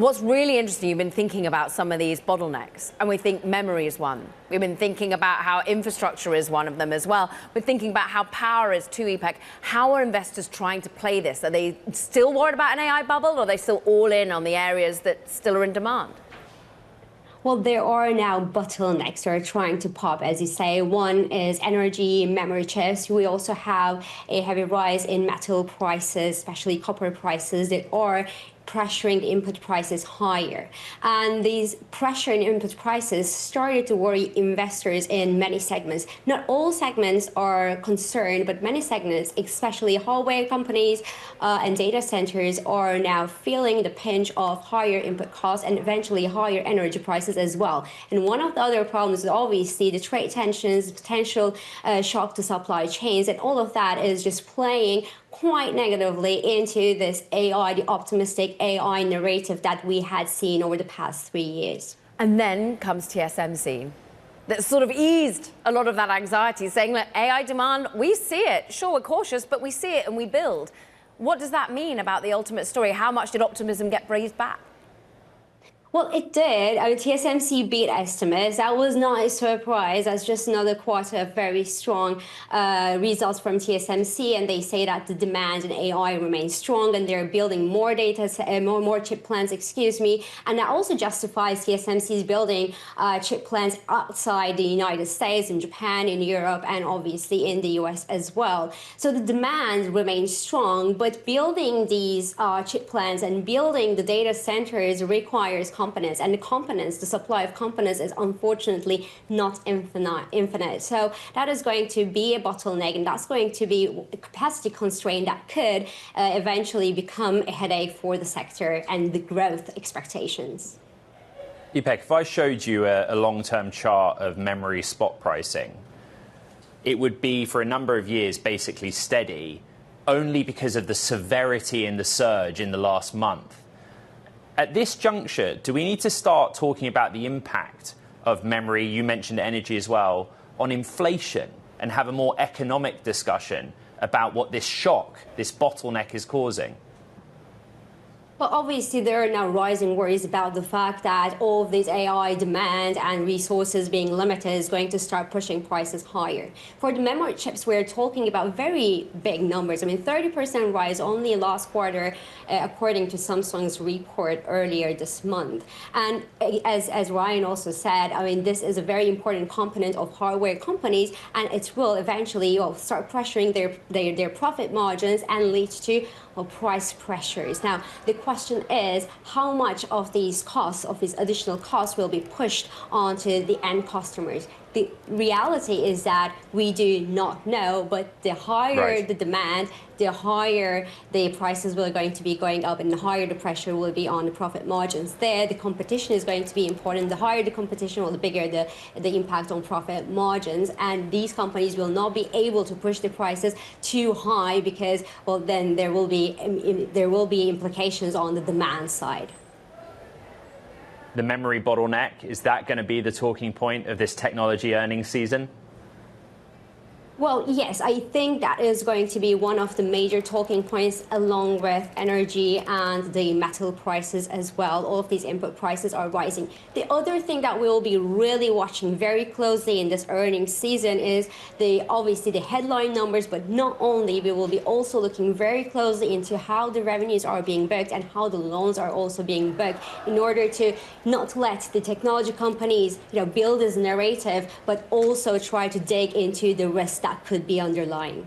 What's really interesting, you've been thinking about some of these bottlenecks, and we think memory is one. We've been thinking about how infrastructure is one of them as well. We're thinking about how power is too, Ipek. How are investors trying to play this? Are they still worried about an AI bubble, or are they still all in on the areas that still are in demand? Well, there are now bottlenecks that are trying to pop, as you say. One is energy, memory chips. We also have a heavy rise in metal prices, especially copper prices, that are pressuring the input prices higher. And these pressure in input prices started to worry investors in many segments. Not all segments are concerned, but many segments, especially hardware companies and data centers, are now feeling the pinch of higher input costs and eventually higher energy prices as well. And one of the other problems is obviously the trade tensions, potential shock to supply chains, and all of that is just playing quite negatively into this AI, the optimistic AI narrative that we had seen over the past 3 years. And then comes TSMC. That sort of eased a lot of that anxiety, saying, look, AI demand, we see it. Sure, we're cautious, but we see it and we build. What does that mean about the ultimate story? How much did optimism get breathed back? Well, it did. TSMC beat estimates. That was not a surprise. That's just another quarter of very strong results from TSMC, and they say that the demand in AI remains strong, and they're building more more chip plants, and that also justifies TSMC's building chip plants outside the United States, in Japan, in Europe, and obviously in the US as well. So the demand remains strong, but building these chip plants and building the data centers requires components, and the supply of components is unfortunately not infinite. So that is going to be a bottleneck, and that's going to be a capacity constraint that could eventually become a headache for the sector and the growth expectations. Ipek, if I showed you a long-term chart of memory spot pricing, it would be for a number of years basically steady, only because of the severity in the surge in the last month. At this juncture, do we need to start talking about the impact of memory, you mentioned energy as well, on inflation, and have a more economic discussion about what this shock, this bottleneck is causing? Well, obviously, there are now rising worries about the fact that all of this AI demand and resources being limited is going to start pushing prices higher. For the memory chips, we're talking about very big numbers. I mean, 30% rise only last quarter, according to Samsung's report earlier this month. And as Ryan also said, I mean, this is a very important component of hardware companies, and it will eventually start pressuring their profit margins and lead to price pressures. Now, the question is how much of these costs, of these additional costs, will be pushed onto the end customers. The reality is that we do not know, but the higher the demand, the higher the prices will going to be going up, and the higher the pressure will be on the profit margins there. The competition is going to be important. The higher the competition, well, the bigger the impact on profit margins. And these companies will not be able to push the prices too high because, well, then there will be implications on the demand side. The memory bottleneck, is that going to be the talking point of this technology earnings season? Well, yes, I think that is going to be one of the major talking points, along with energy and the metal prices as well. All of these input prices are rising. The other thing that we will be really watching very closely in this earnings season is obviously the headline numbers, but not only, we will be also looking very closely into how the revenues are being booked and how the loans are also being booked, in order to not let the technology companies, build this narrative, but also try to dig into the risk that could be underlying.